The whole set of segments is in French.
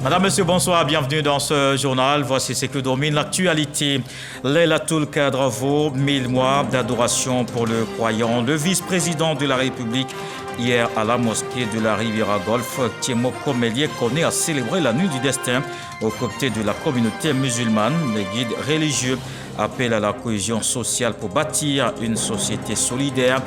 Madame, Monsieur, bonsoir, bienvenue dans ce journal. Voici ce que domine l'actualité. Laylatul Qadr vaut 1000 mois d'adoration pour le croyant. Le vice-président de la République, hier à la mosquée de la Riviera Golf, Tiemoko Melie Kone a célébré la nuit du destin aux côtés de la communauté musulmane. Les guides religieux appellent à la cohésion sociale pour bâtir une société solidaire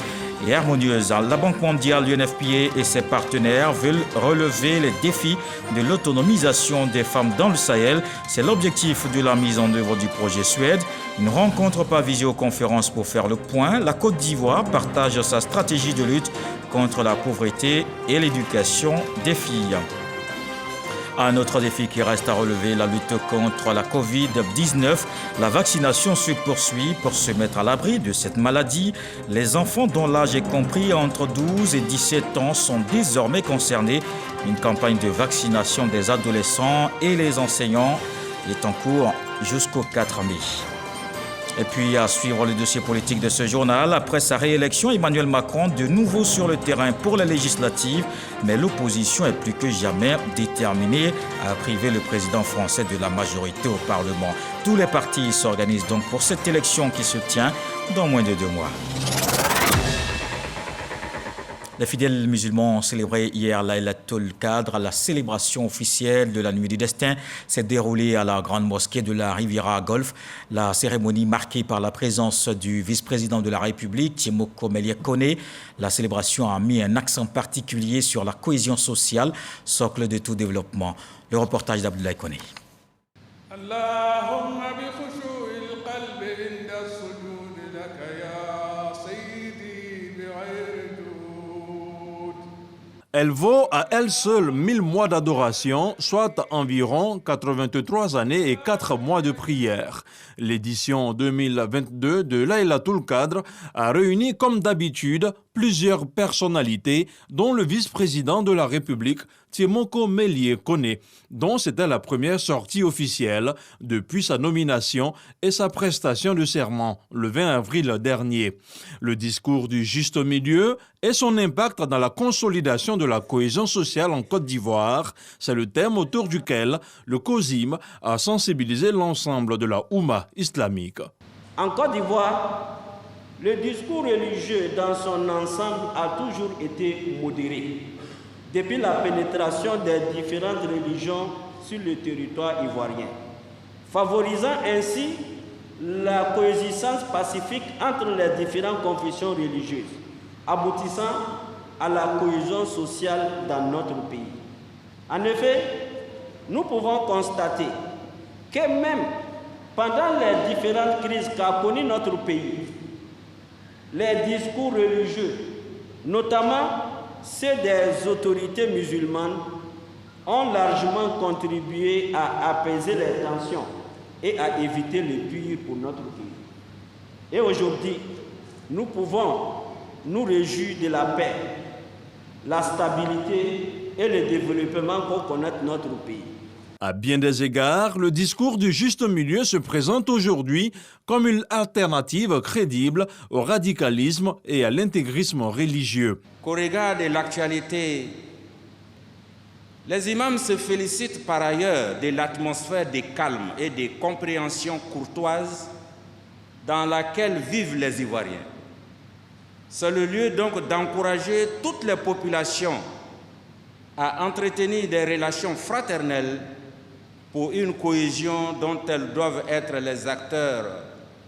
et harmonieuse. La Banque mondiale, l'UNFPA et ses partenaires veulent relever les défis de l'autonomisation des femmes dans le Sahel. C'est l'objectif de la mise en œuvre du projet Suède. Une rencontre par visioconférence pour faire le point. La Côte d'Ivoire partage sa stratégie de lutte contre la pauvreté et l'éducation des filles. Un autre défi qui reste à relever, la lutte contre la Covid-19. La vaccination se poursuit pour se mettre à l'abri de cette maladie. Les enfants dont l'âge est compris entre 12 et 17 ans sont désormais concernés. Une campagne de vaccination des adolescents et les enseignants est en cours jusqu'au 4 mai. Et puis à suivre le dossier politique de ce journal, après sa réélection, Emmanuel Macron de nouveau sur le terrain pour les législatives, mais l'opposition est plus que jamais déterminée à priver le président français de la majorité au Parlement. Tous les partis s'organisent donc pour cette élection qui se tient dans moins de 2 mois. Les fidèles musulmans ont célébré hier Laylatul Qadr. La célébration officielle de la nuit du destin s'est déroulée à la grande mosquée de la Riviera Golf. La cérémonie marquée par la présence du vice-président de la République, Tiemoko Melie Kone. La célébration a mis un accent particulier sur la cohésion sociale, socle de tout développement. Le reportage d'Abdoulaye Kone. Elle vaut à elle seule 1000 mois d'adoration, soit environ 83 années et 4 mois de prière. L'édition 2022 de Laylatul Qadr a réuni comme d'habitude plusieurs personnalités, dont le vice-président de la République, Tiemoko Melie Kone, dont c'était la première sortie officielle depuis sa nomination et sa prestation de serment le 20 avril dernier. Le discours du juste milieu et son impact dans la consolidation de la cohésion sociale en Côte d'Ivoire, c'est le thème autour duquel le COSIM a sensibilisé l'ensemble de la Oumma islamique. En Côte d'Ivoire, le discours religieux dans son ensemble a toujours été modéré, depuis la pénétration des différentes religions sur le territoire ivoirien, favorisant ainsi la coexistence pacifique entre les différentes confessions religieuses, aboutissant à la cohésion sociale dans notre pays. En effet, nous pouvons constater que même pendant les différentes crises qu'a connues notre pays, les discours religieux, notamment ceux des autorités musulmanes, ont largement contribué à apaiser les tensions et à éviter le pire pour notre pays. Et aujourd'hui, nous pouvons nous réjouir de la paix, la stabilité et le développement pour connaître notre pays. À bien des égards, le discours du juste milieu se présente aujourd'hui comme une alternative crédible au radicalisme et à l'intégrisme religieux. Qu'au regard de l'actualité, les imams se félicitent par ailleurs de l'atmosphère de calme et de compréhension courtoise dans laquelle vivent les Ivoiriens. C'est le lieu donc d'encourager toutes les populations à entretenir des relations fraternelles pour une cohésion dont elles doivent être les acteurs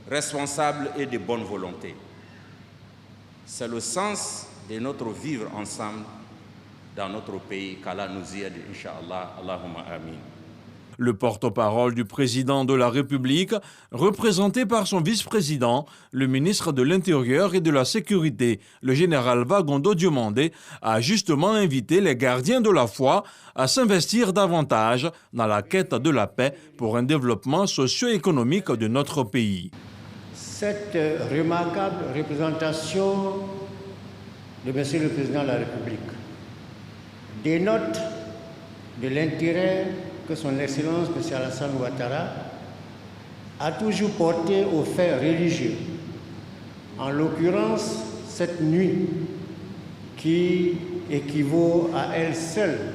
responsables et de bonne volonté. C'est le sens de notre vivre ensemble dans notre pays. Qu'Allah nous y aide, Inch'Allah. Allahumma amin. Le porte-parole du président de la République, représenté par son vice-président, le ministre de l'Intérieur et de la Sécurité, le général Wagondo Diomandé, a justement invité les gardiens de la foi à s'investir davantage dans la quête de la paix pour un développement socio-économique de notre pays. Cette remarquable représentation de Monsieur le Président de la République dénote de l'intérêt que son Excellence M. Alassane Ouattara a toujours porté aux faits religieux. En l'occurrence, cette nuit qui équivaut à elle seule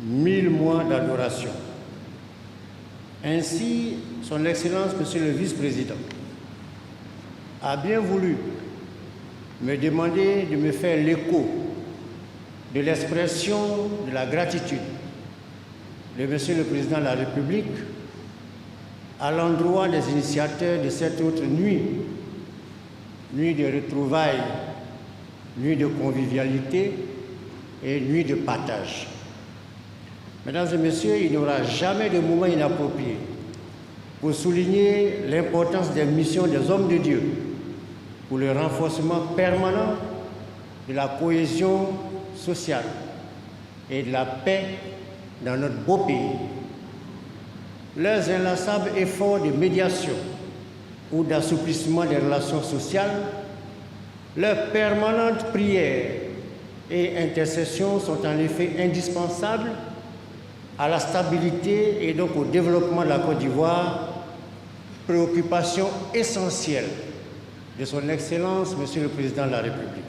1000 mois d'adoration. Ainsi, Son Excellence, Monsieur le Vice-président, a bien voulu me demander de me faire l'écho de l'expression de la gratitude de Monsieur le Président de la République à l'endroit des initiateurs de cette autre nuit, nuit de retrouvailles, nuit de convivialité et nuit de partage. Mesdames et messieurs, il n'y aura jamais de moment inapproprié pour souligner l'importance des missions des hommes de Dieu pour le renforcement permanent de la cohésion sociale et de la paix dans notre beau pays. Leurs inlassables efforts de médiation ou d'assouplissement des relations sociales, leurs permanentes prières et intercessions sont en effet indispensables à la stabilité et donc au développement de la Côte d'Ivoire, préoccupation essentielle de Son Excellence, Monsieur le Président de la République.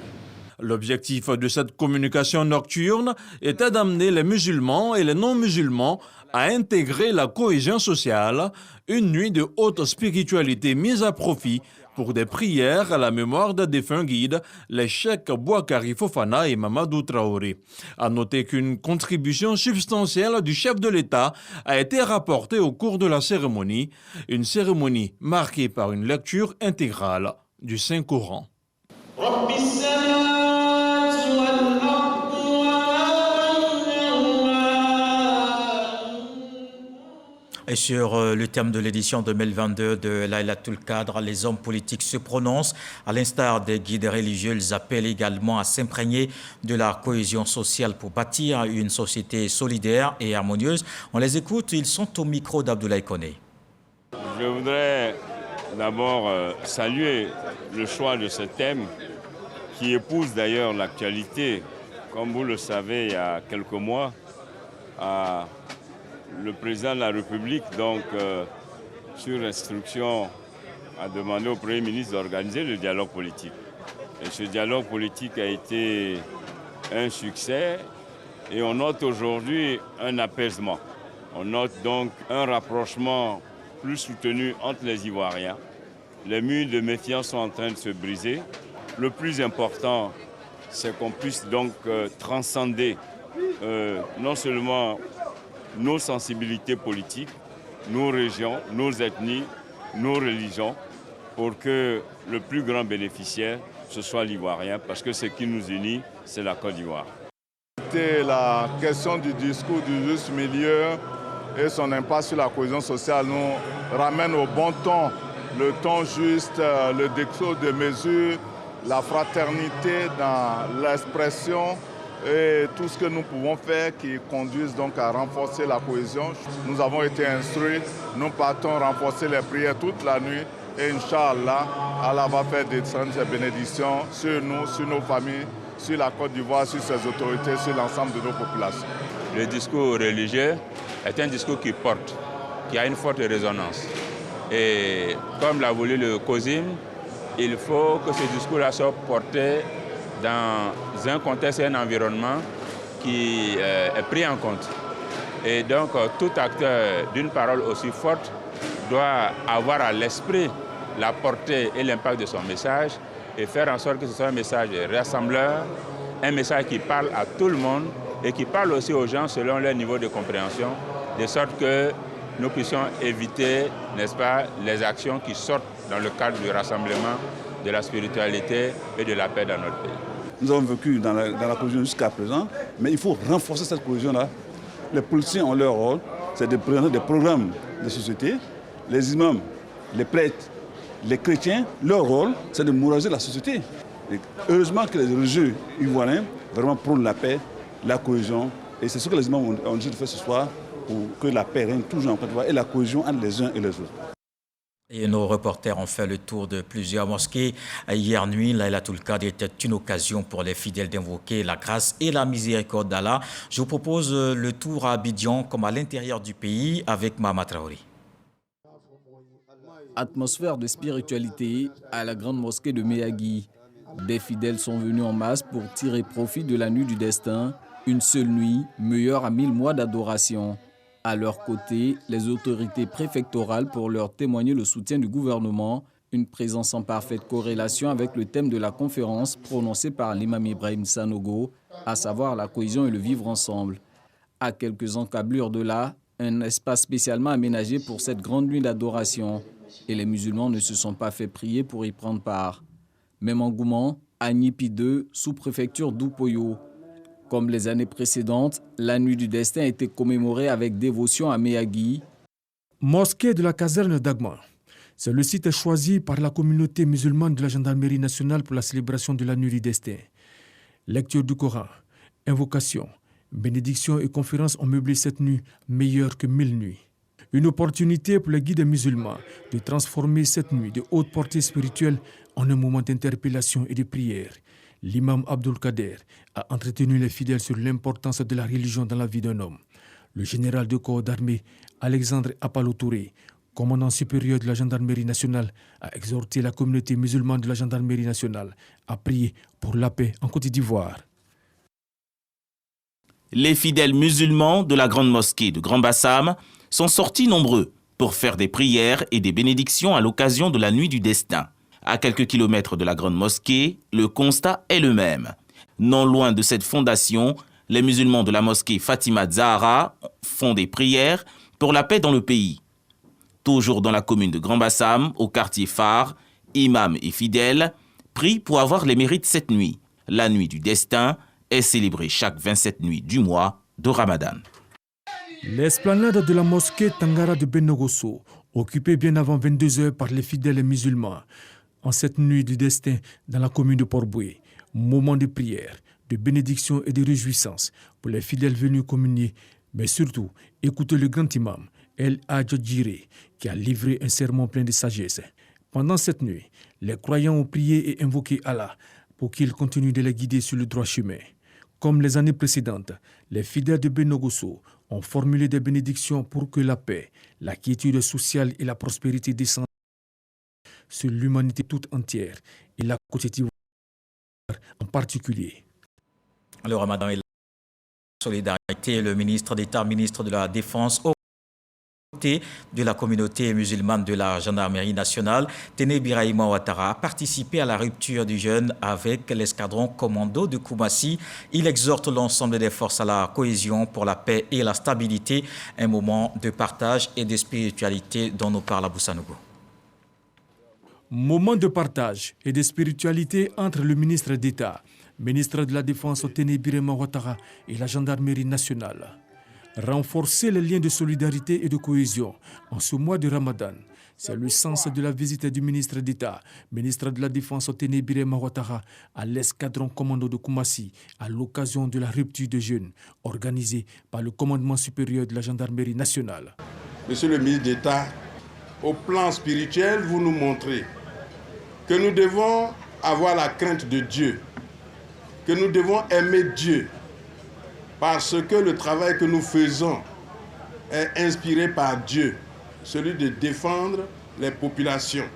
L'objectif de cette communication nocturne était d'amener les musulmans et les non-musulmans à intégrer la cohésion sociale, une nuit de haute spiritualité mise à profit pour des prières à la mémoire des défunts guides, les Cheikh Boakari Fofana et Mamadou Traoré. À noter qu'une contribution substantielle du chef de l'État a été rapportée au cours de la cérémonie, une cérémonie marquée par une lecture intégrale du Saint-Coran. Et sur le thème de l'édition 2022 de Laylatul Qadr, les hommes politiques se prononcent. À l'instar des guides religieux, ils appellent également à s'imprégner de la cohésion sociale pour bâtir une société solidaire et harmonieuse. On les écoute, ils sont au micro d'Abdoulaye Koné. Je voudrais d'abord saluer le choix de ce thème qui épouse d'ailleurs l'actualité. Comme vous le savez, il y a quelques mois, le président de la République, sur instruction, a demandé au Premier ministre d'organiser le dialogue politique. Et ce dialogue politique a été un succès et on note aujourd'hui un apaisement. On note donc un rapprochement plus soutenu entre les Ivoiriens. Les murs de méfiance sont en train de se briser. Le plus important, c'est qu'on puisse donc transcender non seulement nos sensibilités politiques, nos régions, nos ethnies, nos religions, pour que le plus grand bénéficiaire, ce soit l'Ivoirien, parce que ce qui nous unit, c'est la Côte d'Ivoire. La question du discours du juste milieu et son impact sur la cohésion sociale nous ramène au bon ton, le ton juste, le discours de mesure, la fraternité dans l'expression, et tout ce que nous pouvons faire qui conduise donc à renforcer la cohésion. Nous avons été instruits, nous partons renforcer les prières toute la nuit et Inch'Allah, Allah va faire descendre ses bénédictions sur nous, sur nos familles, sur la Côte d'Ivoire, sur ses autorités, sur l'ensemble de nos populations. Le discours religieux est un discours qui porte, qui a une forte résonance. Et comme l'a voulu le COSIM, il faut que ce discours-là soit porté dans un contexte et un environnement qui est pris en compte. Et donc, tout acteur d'une parole aussi forte doit avoir à l'esprit la portée et l'impact de son message et faire en sorte que ce soit un message rassembleur, un message qui parle à tout le monde et qui parle aussi aux gens selon leur niveau de compréhension, de sorte que nous puissions éviter, n'est-ce pas, les actions qui sortent dans le cadre du rassemblement, de la spiritualité et de la paix dans notre pays. Nous avons vécu dans la cohésion jusqu'à présent, mais il faut renforcer cette cohésion-là. Les politiciens ont leur rôle, c'est de présenter des programmes de société. Les imams, les prêtres, les chrétiens, leur rôle, c'est de moraliser la société. Et heureusement que les religieux ivoiriens vraiment prônent la paix, la cohésion. Et c'est ce que les imams ont dit de faire ce soir pour que la paix règne toujours en Côte d'Ivoire et la cohésion entre les uns et les autres. Et nos reporters ont fait le tour de plusieurs mosquées. Hier nuit, Laylatul Qadr était une occasion pour les fidèles d'invoquer la grâce et la miséricorde d'Allah. Je vous propose le tour à Abidjan comme à l'intérieur du pays avec Mamadou Traoré. Atmosphère de spiritualité à la grande mosquée de Méagui. Des fidèles sont venus en masse pour tirer profit de la nuit du destin Une seule nuit, meilleure à 1000 mois d'adoration. À leur côté, les autorités préfectorales pour leur témoigner le soutien du gouvernement, une présence en parfaite corrélation avec le thème de la conférence prononcée par l'imam Ibrahim Sanogo, à savoir la cohésion et le vivre ensemble. À quelques encablures de là, un espace spécialement aménagé pour cette grande nuit d'adoration. Et les musulmans ne se sont pas fait prier pour y prendre part. Même engouement à Nipi 2, sous-préfecture d'Upoyo. Comme les années précédentes, la nuit du destin a été commémorée avec dévotion à Meyagui. Mosquée de la caserne d'Agma. C'est le site choisi par la communauté musulmane de la gendarmerie nationale pour la célébration de la nuit du destin. Lecture du Coran, invocation, bénédiction et conférences ont meublé cette nuit meilleure que 1000 nuits. Une opportunité pour les guides musulmans de transformer cette nuit de haute portée spirituelle en un moment d'interpellation et de prière. L'imam Abdul Kader a entretenu les fidèles sur l'importance de la religion dans la vie d'un homme. Le général de corps d'armée Alexandre Apalo Touré, commandant supérieur de la gendarmerie nationale, a exhorté la communauté musulmane de la gendarmerie nationale à prier pour la paix en Côte d'Ivoire. Les fidèles musulmans de la grande mosquée de Grand Bassam sont sortis nombreux pour faire des prières et des bénédictions à l'occasion de la nuit du destin. À quelques kilomètres de la grande mosquée, le constat est le même. Non loin de cette fondation, les musulmans de la mosquée Fatima Zahra font des prières pour la paix dans le pays. Toujours dans la commune de Grand Bassam, au quartier phare, imams et fidèles prient pour avoir les mérites cette nuit. La nuit du destin est célébrée chaque 27 nuits du mois de Ramadan. L'esplanade de la mosquée Tangara de Benogosso, occupée bien avant 22 heures par les fidèles musulmans, en cette nuit du destin dans la commune de Port-Boué, moment de prière, de bénédiction et de réjouissance pour les fidèles venus communier, mais surtout écouter le grand imam El Hadj Djiré qui a livré un sermon plein de sagesse. Pendant cette nuit, les croyants ont prié et invoqué Allah pour qu'il continue de les guider sur le droit chemin. Comme les années précédentes, les fidèles de Benogosso ont formulé des bénédictions pour que la paix, la quiétude sociale et la prospérité descendent sur l'humanité toute entière et la Côte d'Ivoire en particulier. Le Ramadan et la solidarité, le ministre d'État, ministre de la Défense, aux côtés de la communauté musulmane de la gendarmerie nationale, Téné Birahima Ouattara a participé à la rupture du jeûne avec l'escadron commando de Koumassi. Il exhorte l'ensemble des forces à la cohésion pour la paix et la stabilité, un moment de partage et de spiritualité dont nous parle Abou Sanogo. Moment de partage et de spiritualité entre le ministre d'État, ministre de la Défense Téné Birahima Ouattara et la gendarmerie nationale. Renforcer les liens de solidarité et de cohésion en ce mois de Ramadan, c'est le sens de la visite du ministre d'État, ministre de la Défense Téné Birahima Ouattara à l'escadron commando de Koumassi à l'occasion de la rupture de jeûne organisée par le commandement supérieur de la gendarmerie nationale. Monsieur le ministre d'État, au plan spirituel, vous nous montrez que nous devons avoir la crainte de Dieu, que nous devons aimer Dieu, parce que le travail que nous faisons est inspiré par Dieu, celui de défendre les populations,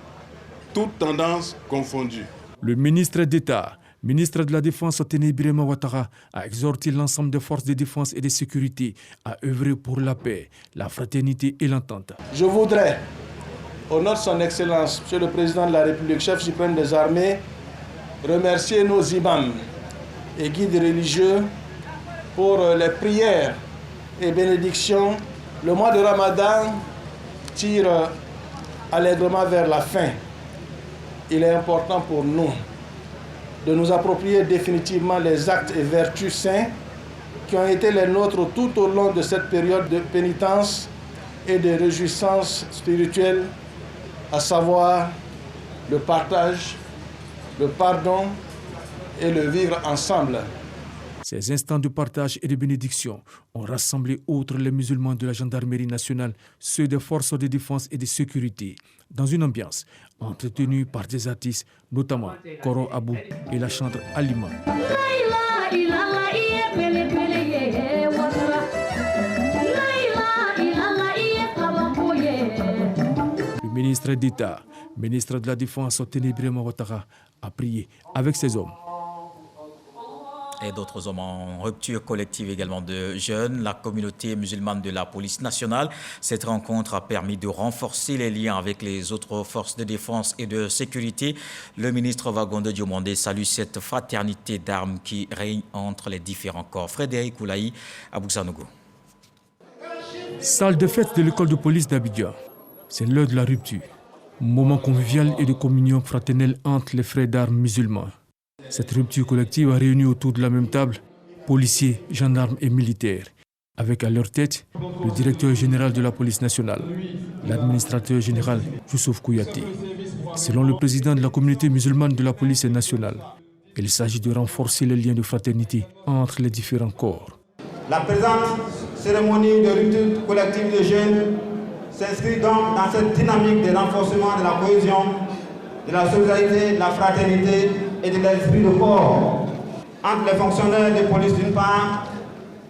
toutes tendances confondues. Le ministre d'État, ministre de la Défense Téné Birahima Ouattara, a exhorté l'ensemble des forces de défense et de sécurité à œuvrer pour la paix, la fraternité et l'entente. Je voudrais, au nom de son Excellence, Monsieur le Président de la République, chef suprême des armées, remercier nos imams et guides religieux pour les prières et bénédictions. Le mois de Ramadan tire allègrement vers la fin. Il est important pour nous de nous approprier définitivement les actes et vertus saints qui ont été les nôtres tout au long de cette période de pénitence et de réjouissance spirituelle, à savoir le partage, le pardon et le vivre ensemble. Ces instants de partage et de bénédiction ont rassemblé outre les musulmans de la gendarmerie nationale, ceux des forces de défense et de sécurité, dans une ambiance entretenue par des artistes, notamment Koro Abou et la chantre Alima. Le ministre d'État, ministre de la Défense Téné Birahima Ouattara, a prié avec ses hommes. Et d'autres hommes en rupture collective également de jeunes. La communauté musulmane de la police nationale. Cette rencontre a permis de renforcer les liens avec les autres forces de défense et de sécurité. Le ministre Vagondo Diomandé salue cette fraternité d'armes qui règne entre les différents corps. Frédéric Oulaï, à Boussanogo. Salle de fête de l'école de police d'Abidjan. C'est l'heure de la rupture. Moment convivial et de communion fraternelle entre les frères d'armes musulmans. Cette rupture collective a réuni autour de la même table policiers, gendarmes et militaires, avec à leur tête le directeur général de la police nationale, l'administrateur général Youssouf Kouyaté. Selon le président de la communauté musulmane de la police nationale, il s'agit de renforcer les liens de fraternité entre les différents corps. La présente cérémonie de rupture collective des jeunes s'inscrit donc dans cette dynamique de renforcement de la cohésion, de la solidarité, de la fraternité et de l'esprit de corps entre les fonctionnaires de police d'une part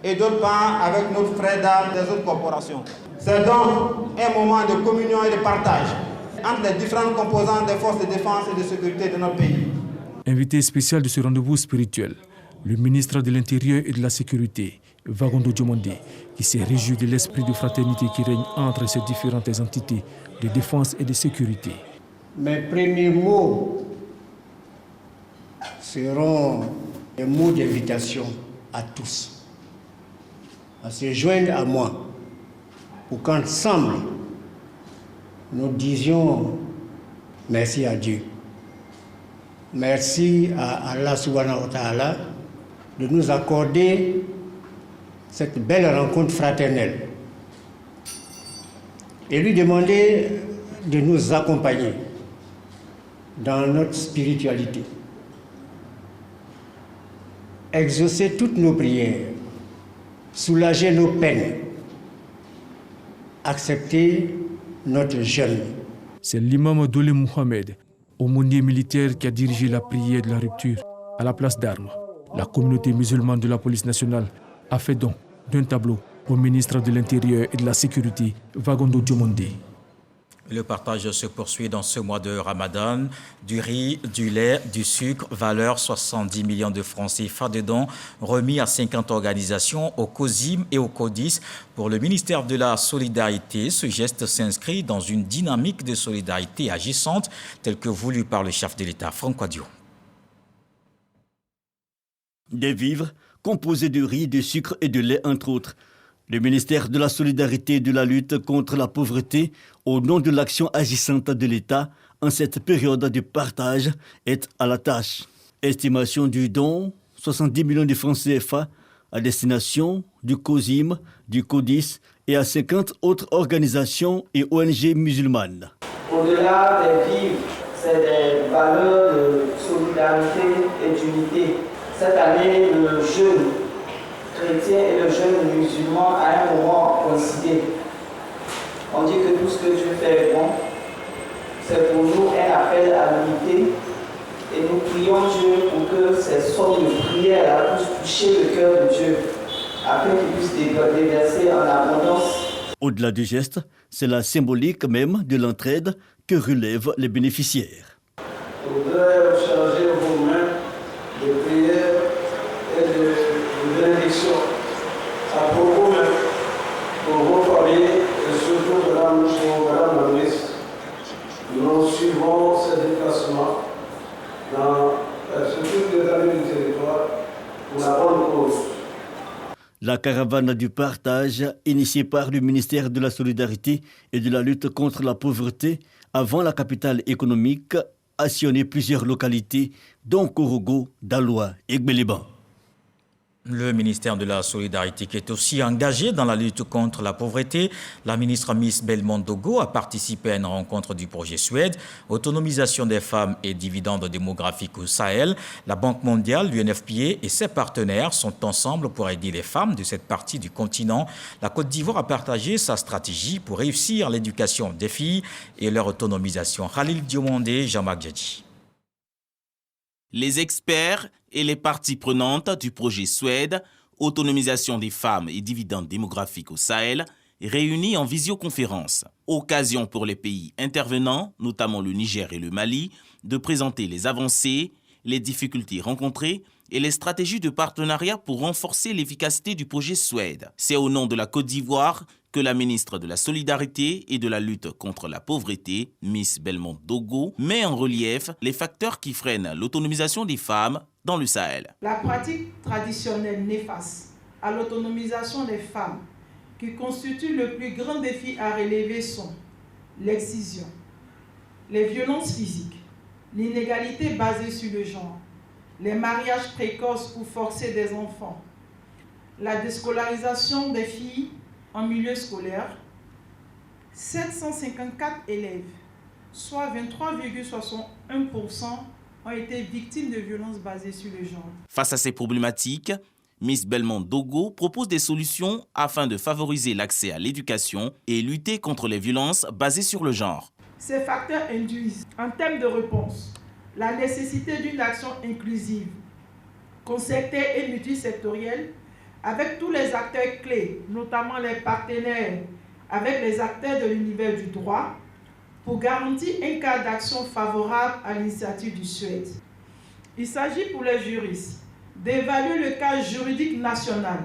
et d'autre part avec nos frères d'armes des autres corporations. C'est donc un moment de communion et de partage entre les différentes composantes des forces de défense et de sécurité de notre pays. Invité spécial de ce rendez-vous spirituel, le ministre de l'Intérieur et de la Sécurité, Vagondo Diomandé, qui s'est réjoui de l'esprit de fraternité qui règne entre ces différentes entités de défense et de sécurité. Mes premiers mots seront des mots d'invitation à tous à se joindre à moi pour qu'ensemble nous disions merci à Dieu. Merci à Allah subhanahu wa ta'ala de nous accorder cette belle rencontre fraternelle et lui demander de nous accompagner dans notre spiritualité, exaucer toutes nos prières, soulager nos peines, accepter notre jeûne. C'est l'imam Doulé Mohamed, aumônier militaire, qui a dirigé la prière de la rupture à la place d'armes. La communauté musulmane de la police nationale a fait don d'un tableau au ministre de l'Intérieur et de la Sécurité, Vagondo Diomandé. Le partage se poursuit dans ce mois de Ramadan. Du riz, du lait, du sucre, valeur 70 millions de francs CFA de dons remis à 50 organisations au COSIM et au CODIS. Pour le ministère de la Solidarité, ce geste s'inscrit dans une dynamique de solidarité agissante telle que voulue par le chef de l'État, Franck Wadio. Des vivres composés de riz, de sucre et de lait, entre autres. Le ministère de la Solidarité et de la lutte contre la pauvreté, au nom de l'action agissante de l'État, en cette période de partage, est à la tâche. Estimation du don, 70 millions de francs CFA à destination du COSIM, du CODIS et à 50 autres organisations et ONG musulmanes. Au-delà des vivres, c'est des valeurs de solidarité et d'unité. Cette année, le jeûne chrétien et le jeûne musulman à un moment coïncidé. On dit que tout ce que Dieu fait est bon. C'est pour nous un appel à l'unité. Et nous prions Dieu pour que ces sommes de prière puissent toucher le cœur de Dieu, afin qu'il puisse déverser en abondance. Au-delà du geste, c'est la symbolique même de l'entraide que relèvent les bénéficiaires. Je voudrais charger vos mains de prière et de bénédiction à propos pour vos familles et surtout Madame la ministre. Nous suivons ces déplacements dans toutes les années du territoire pour la bonne cause. La caravane du partage, initiée par le ministère de la Solidarité et de la lutte contre la pauvreté, avant la capitale économique, a sillonné plusieurs localités, dont Korogo, Daloa et Gbeliban. Le ministère de la Solidarité qui est aussi engagé dans la lutte contre la pauvreté. La ministre Miss Belmont Dogo a participé à une rencontre du projet Suède, autonomisation des femmes et dividendes démographiques au Sahel. La Banque mondiale, l'UNFPA et ses partenaires sont ensemble pour aider les femmes de cette partie du continent. La Côte d'Ivoire a partagé sa stratégie pour réussir l'éducation des filles et leur autonomisation. Khalil Diomandé, Jean-Marc Djadji. Les experts et les parties prenantes du projet Suède, autonomisation des femmes et dividendes démographiques au Sahel, réunis en visioconférence. Occasion pour les pays intervenants, notamment le Niger et le Mali, de présenter les avancées, les difficultés rencontrées et les stratégies de partenariat pour renforcer l'efficacité du projet Suède. C'est au nom de la Côte d'Ivoire que la ministre de la Solidarité et de la lutte contre la pauvreté, Miss Belmondo Dogo, met en relief les facteurs qui freinent l'autonomisation des femmes dans le Sahel. La pratique traditionnelle néfaste à l'autonomisation des femmes qui constitue le plus grand défi à relever sont l'excision, les violences physiques, l'inégalité basée sur le genre, les mariages précoces ou forcés des enfants, la déscolarisation des filles en milieu scolaire. 754 élèves, soit 23,61%, ont été victimes de violences basées sur le genre. Face à ces problématiques, Miss Belmondo Dogo propose des solutions afin de favoriser l'accès à l'éducation et lutter contre les violences basées sur le genre. Ces facteurs induisent, en termes de réponse, la nécessité d'une action inclusive, concertée et multisectorielle avec tous les acteurs clés, notamment les partenaires avec les acteurs de l'univers du droit, pour garantir un cadre d'action favorable à l'initiative du Suède. Il s'agit pour les juristes d'évaluer le cadre juridique national,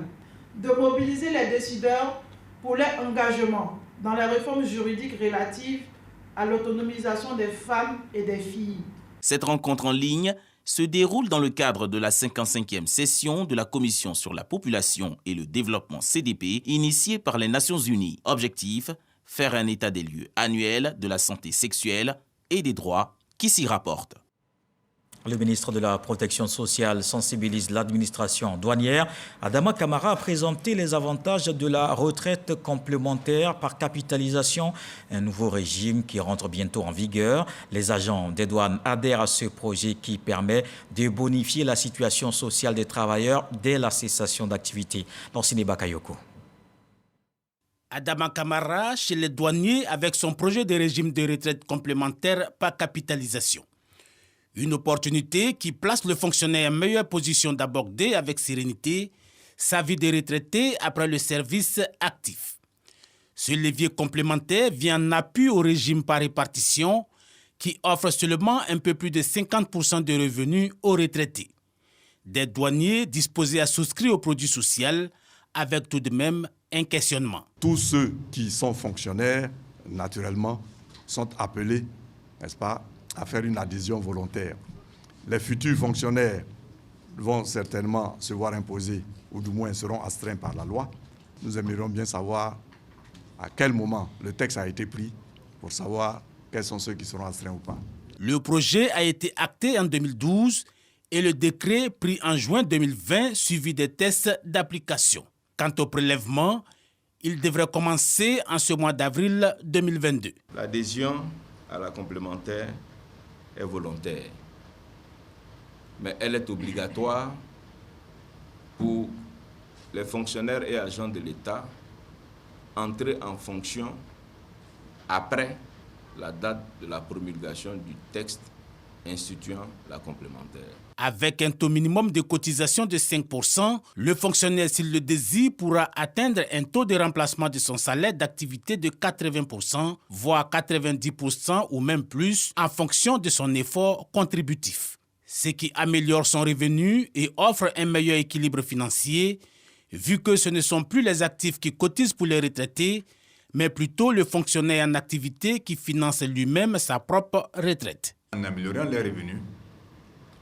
de mobiliser les décideurs pour leur engagement dans les réformes juridiques relatives à l'autonomisation des femmes et des filles. Cette rencontre en ligne se déroule dans le cadre de la 55e session de la Commission sur la population et le développement CDP, initiée par les Nations Unies. Objectif, faire un état des lieux annuel de la santé sexuelle et des droits qui s'y rapportent. Le ministre de la Protection sociale sensibilise l'administration douanière. Adama Camara a présenté les avantages de la retraite complémentaire par capitalisation, un nouveau régime qui rentre bientôt en vigueur. Les agents des douanes adhèrent à ce projet qui permet de bonifier la situation sociale des travailleurs dès la cessation d'activité. Lansine Bakayoko. Adama Camara chez les douaniers avec son projet de régime de retraite complémentaire par capitalisation. Une opportunité qui place le fonctionnaire en meilleure position d'aborder avec sérénité sa vie de retraité après le service actif. Ce levier complémentaire vient en appui au régime par répartition qui offre seulement un peu plus de 50% de revenus aux retraités. Des douaniers disposés à souscrire au produit social avec tout de même un questionnement. Tous ceux qui sont fonctionnaires, naturellement, sont appelés, n'est-ce pas, à faire une adhésion volontaire. Les futurs fonctionnaires vont certainement se voir imposer, ou du moins seront astreints par la loi. Nous aimerions bien savoir à quel moment le texte a été pris pour savoir quels sont ceux qui seront astreints ou pas. Le projet a été acté en 2012 et le décret pris en juin 2020 suivi des tests d'application. Quant au prélèvement, il devrait commencer en ce mois d'avril 2022. L'adhésion à la complémentaire est volontaire, mais elle est obligatoire pour les fonctionnaires et agents de l'État entrés en fonction après la date de la promulgation du texte instituant la complémentaire. Avec un taux minimum de cotisation de 5%, le fonctionnaire, s'il le désire, pourra atteindre un taux de remplacement de son salaire d'activité de 80%, voire 90% ou même plus, en fonction de son effort contributif. Ce qui améliore son revenu et offre un meilleur équilibre financier, vu que ce ne sont plus les actifs qui cotisent pour les retraités, mais plutôt le fonctionnaire en activité qui finance lui-même sa propre retraite. En améliorant les revenus,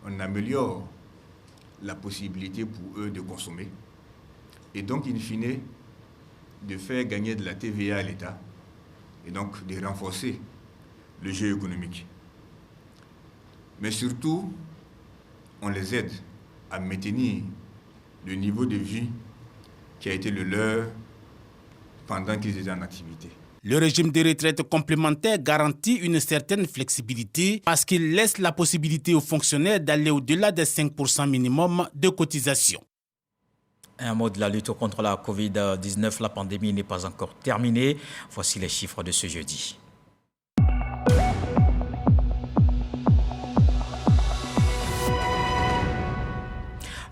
on améliore la possibilité pour eux de consommer et donc, in fine, de faire gagner de la TVA à l'État et donc de renforcer le jeu économique. Mais surtout, on les aide à maintenir le niveau de vie qui a été le leur pendant qu'ils étaient en activité. Le régime de retraite complémentaire garantit une certaine flexibilité parce qu'il laisse la possibilité aux fonctionnaires d'aller au-delà des 5% minimum de cotisation. Un mot de la lutte contre la Covid-19, la pandémie n'est pas encore terminée. Voici les chiffres de ce jeudi.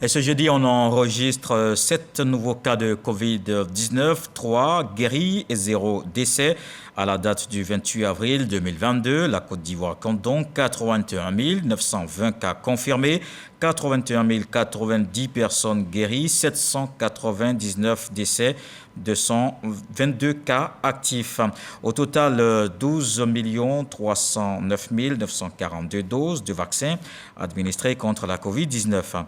Et ce jeudi, on enregistre 7 nouveaux cas de Covid-19, 3 guéris et 0 décès. À la date du 28 avril 2022, la Côte d'Ivoire compte donc 81 920 cas confirmés, 81 090 personnes guéries, 799 décès, 222 cas actifs. Au total, 12 309 942 doses de vaccins administrées contre la Covid-19.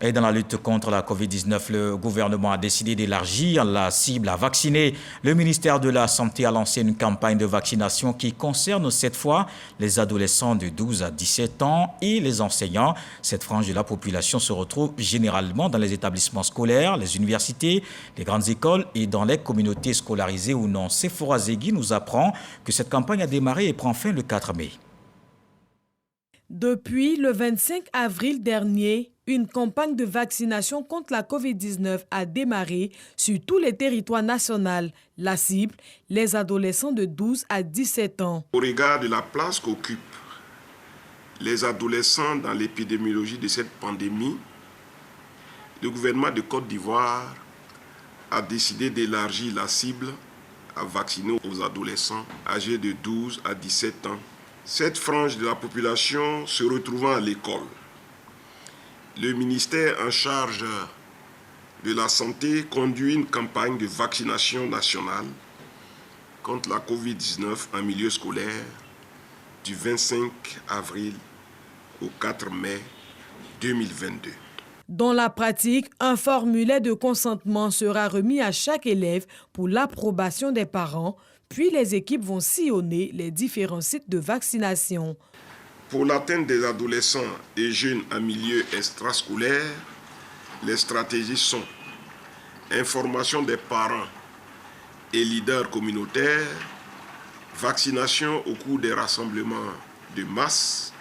Et dans la lutte contre la Covid-19, le gouvernement a décidé d'élargir la cible à vacciner. Le ministère de la Santé a lancé une campagne de vaccination qui concerne cette fois les adolescents de 12 à 17 ans et les enseignants. Cette frange de la population se retrouve généralement dans les établissements scolaires, les universités, les grandes écoles et dans les communautés scolarisées ou non. Sephora Zegui nous apprend que cette campagne a démarré et prend fin le 4 mai. Depuis le 25 avril dernier, une campagne de vaccination contre la COVID-19 a démarré sur tous les territoires nationaux. La cible, les adolescents de 12 à 17 ans. Au regard de la place qu'occupent les adolescents dans l'épidémiologie de cette pandémie, le gouvernement de Côte d'Ivoire a décidé d'élargir la cible à vacciner aux adolescents âgés de 12 à 17 ans. Cette frange de la population se retrouvant à l'école, le ministère en charge de la Santé conduit une campagne de vaccination nationale contre la COVID-19 en milieu scolaire du 25 avril au 4 mai 2022. Dans la pratique, un formulaire de consentement sera remis à chaque élève pour l'approbation des parents, puis les équipes vont sillonner les différents sites de vaccination. Pour l'atteinte des adolescents et jeunes en milieu extrascolaire, les stratégies sont information des parents et leaders communautaires, vaccination au cours des rassemblements de masse,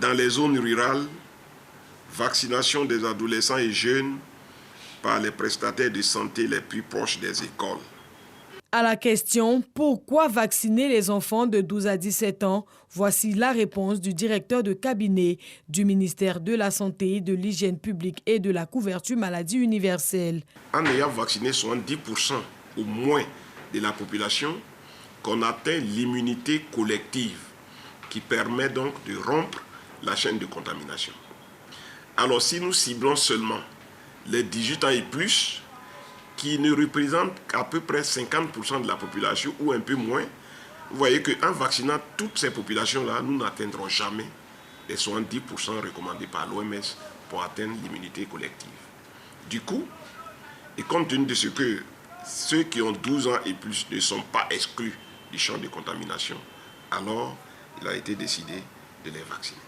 dans les zones rurales, vaccination des adolescents et jeunes par les prestataires de santé les plus proches des écoles. À la question « Pourquoi vacciner les enfants de 12 à 17 ans ?», voici la réponse du directeur de cabinet du ministère de la Santé, de l'Hygiène publique et de la couverture maladie universelle. En ayant vacciné 70% au moins de la population, qu'on atteint l'immunité collective qui permet donc de rompre la chaîne de contamination. Alors si nous ciblons seulement les 18 ans et plus, qui ne représente qu'à peu près 50% de la population ou un peu moins, vous voyez qu'en vaccinant toutes ces populations-là, nous n'atteindrons jamais les 70% recommandés par l'OMS pour atteindre l'immunité collective. Du coup, et compte tenu de ce que ceux qui ont 12 ans et plus ne sont pas exclus du champ de contamination, alors il a été décidé de les vacciner.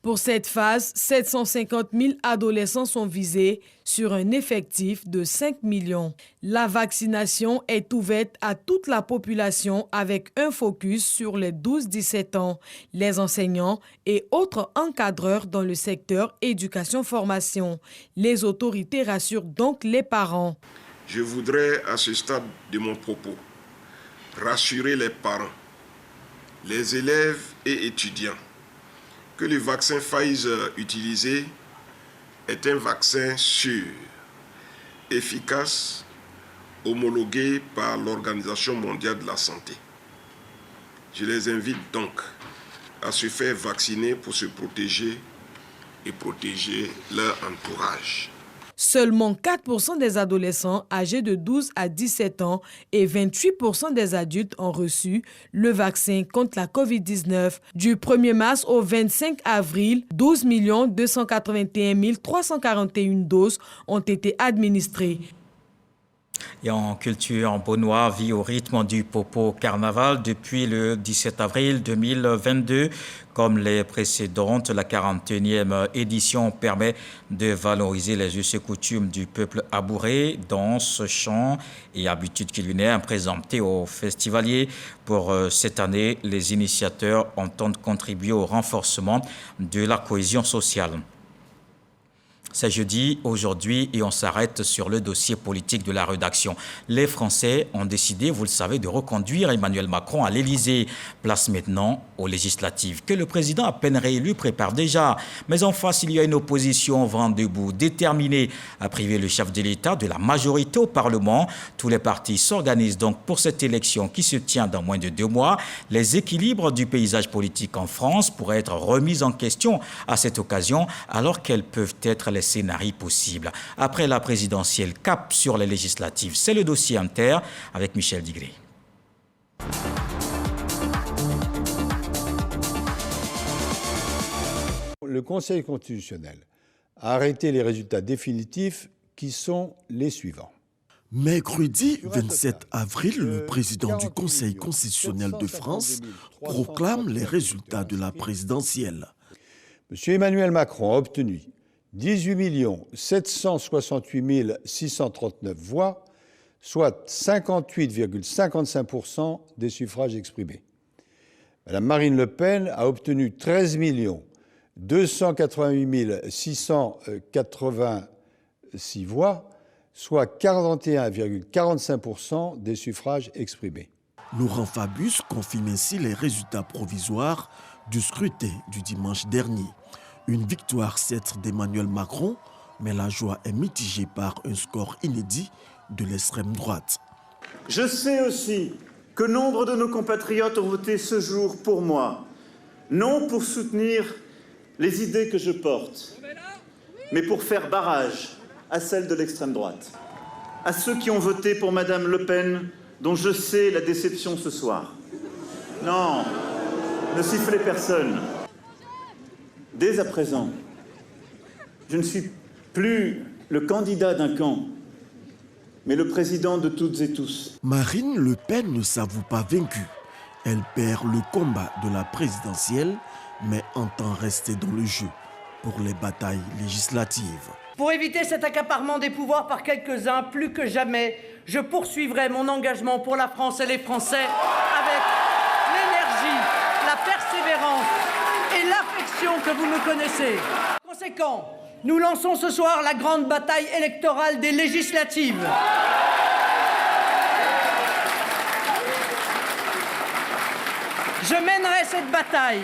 Pour cette phase, 750 000 adolescents sont visés sur un effectif de 5 millions. La vaccination est ouverte à toute la population avec un focus sur les 12-17 ans, les enseignants et autres encadreurs dans le secteur éducation-formation. Les autorités rassurent donc les parents. Je voudrais à ce stade de mon propos rassurer les parents, les élèves et étudiants que le vaccin Pfizer utilisé est un vaccin sûr, efficace, homologué par l'Organisation mondiale de la santé. Je les invite donc à se faire vacciner pour se protéger et protéger leur entourage. Seulement 4% des adolescents âgés de 12 à 17 ans et 28% des adultes ont reçu le vaccin contre la COVID-19. Du 1er mars au 25 avril, 12 281 341 doses ont été administrées. Et en culture, Beaunois vit au rythme du Popo Carnaval depuis le 17 avril 2022. Comme les précédentes, la 41e édition permet de valoriser les us et coutumes du peuple abouré, danse, chants et habitudes culinaires présentées aux festivaliers. Pour cette année, les initiateurs entendent contribuer au renforcement de la cohésion sociale. C'est jeudi, aujourd'hui, et on s'arrête sur le dossier politique de la rédaction. Les Français ont décidé, vous le savez, de reconduire Emmanuel Macron à l'Élysée. Place maintenant aux législatives, que le président à peine réélu prépare déjà. Mais en face, il y a une opposition vent debout, déterminée à priver le chef de l'État de la majorité au Parlement. Tous les partis s'organisent donc pour cette élection qui se tient dans moins de 2 mois. Les équilibres du paysage politique en France pourraient être remis en question à cette occasion, alors quels peuvent être les scénarios possibles. Après la présidentielle, cap sur les législatives. C'est le dossier Inter avec Michel Digré. Le Conseil constitutionnel a arrêté les résultats définitifs qui sont les suivants. Mercredi 27 avril, le président du Conseil constitutionnel de France proclame les résultats de la présidentielle. M. Emmanuel Macron a obtenu 18 768 639 voix, soit 58,55% des suffrages exprimés. Mme Marine Le Pen a obtenu 13 288 686 voix, soit 41,45% des suffrages exprimés. Laurent Fabius confirme ainsi les résultats provisoires du scrutin du dimanche dernier. Une victoire certes d'Emmanuel Macron, mais la joie est mitigée par un score inédit de l'extrême droite. Je sais aussi que nombre de nos compatriotes ont voté ce jour pour moi, non pour soutenir les idées que je porte, mais pour faire barrage à celles de l'extrême droite, à ceux qui ont voté pour Madame Le Pen, dont je sais la déception ce soir. Non, ne sifflez personne. Dès à présent, je ne suis plus le candidat d'un camp, mais le président de toutes et tous. Marine Le Pen ne s'avoue pas vaincue. Elle perd le combat de la présidentielle, mais entend rester dans le jeu pour les batailles législatives. Pour éviter cet accaparement des pouvoirs par quelques-uns, plus que jamais, je poursuivrai mon engagement pour la France et les Français avec l'énergie, la persévérance et l'affection que vous me connaissez. Par conséquent, nous lançons ce soir la grande bataille électorale des législatives. Je mènerai cette bataille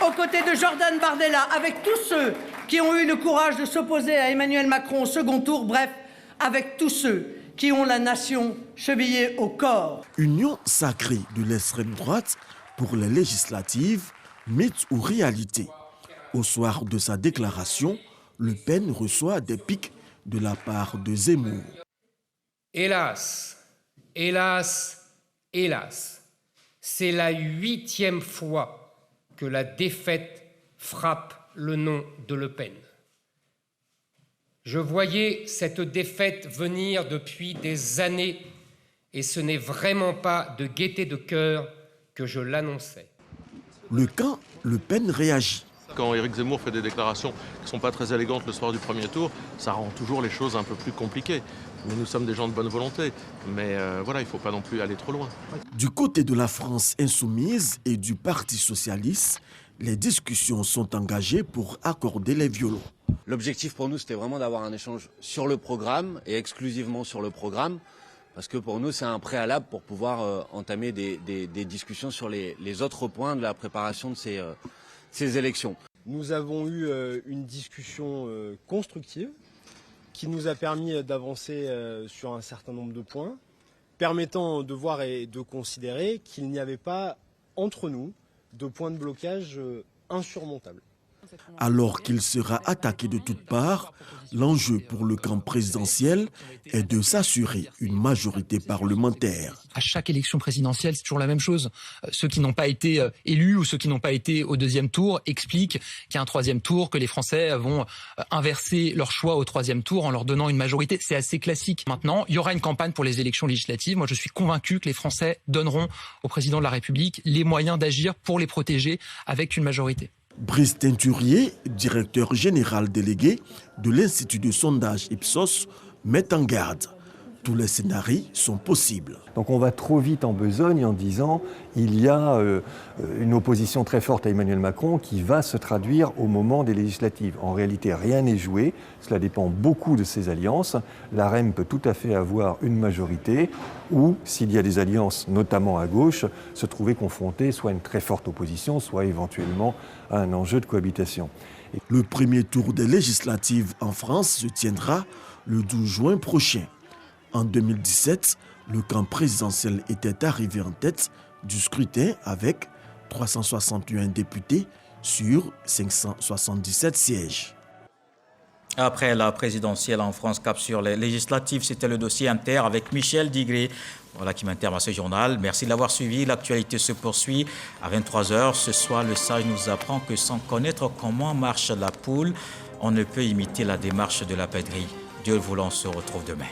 aux côtés de Jordan Bardella, avec tous ceux qui ont eu le courage de s'opposer à Emmanuel Macron au second tour, bref, avec tous ceux qui ont la nation chevillée au corps. Union sacrée de l'extrême droite pour les législatives, mythe ou réalité. Au soir de sa déclaration, Le Pen reçoit des piques de la part de Zemmour. Hélas, hélas, hélas, c'est la 8e fois que la défaite frappe le nom de Le Pen. Je voyais cette défaite venir depuis des années et ce n'est vraiment pas de gaieté de cœur que je l'annonçais. Le camp Le Pen réagit. Quand Éric Zemmour fait des déclarations qui ne sont pas très élégantes le soir du premier tour, ça rend toujours les choses un peu plus compliquées. Mais nous sommes des gens de bonne volonté. Mais voilà, il ne faut pas non plus aller trop loin. Du côté de la France insoumise et du Parti socialiste, les discussions sont engagées pour accorder les violons. L'objectif pour nous, c'était vraiment d'avoir un échange sur le programme et exclusivement sur le programme. Parce que pour nous, c'est un préalable pour pouvoir entamer des discussions sur les autres points de la préparation de ces élections. Nous avons eu une discussion constructive qui nous a permis d'avancer sur un certain nombre de points, permettant de voir et de considérer qu'il n'y avait pas entre nous de points de blocage insurmontables. Alors qu'il sera attaqué de toutes parts, l'enjeu pour le camp présidentiel est de s'assurer une majorité parlementaire. À chaque élection présidentielle, c'est toujours la même chose. Ceux qui n'ont pas été élus ou ceux qui n'ont pas été au deuxième tour expliquent qu'il y a un troisième tour, que les Français vont inverser leur choix au troisième tour en leur donnant une majorité. C'est assez classique. Maintenant, il y aura une campagne pour les élections législatives. Moi, je suis convaincu que les Français donneront au président de la République les moyens d'agir pour les protéger avec une majorité. Brice Teinturier, directeur général délégué de l'Institut de sondage Ipsos, met en garde. Tous les scénarios sont possibles. Donc on va trop vite en besogne en disant il y a une opposition très forte à Emmanuel Macron qui va se traduire au moment des législatives. En réalité, rien n'est joué. Cela dépend beaucoup de ces alliances. La REM peut tout à fait avoir une majorité ou, s'il y a des alliances, notamment à gauche, se trouver confronté soit à une très forte opposition, soit éventuellement à un enjeu de cohabitation. Le premier tour des législatives en France se tiendra le 12 juin prochain. En 2017, le camp présidentiel était arrivé en tête du scrutin avec 361 députés sur 577 sièges. Après la présidentielle en France, cap sur les législatives, c'était le dossier Inter avec Michel Digré. Voilà qui m'interme à ce journal. Merci de l'avoir suivi. L'actualité se poursuit à 23h. Ce soir, le sage nous apprend que sans connaître comment marche la poule, on ne peut imiter la démarche de la pèlerie. Dieu le voulant, on se retrouve demain.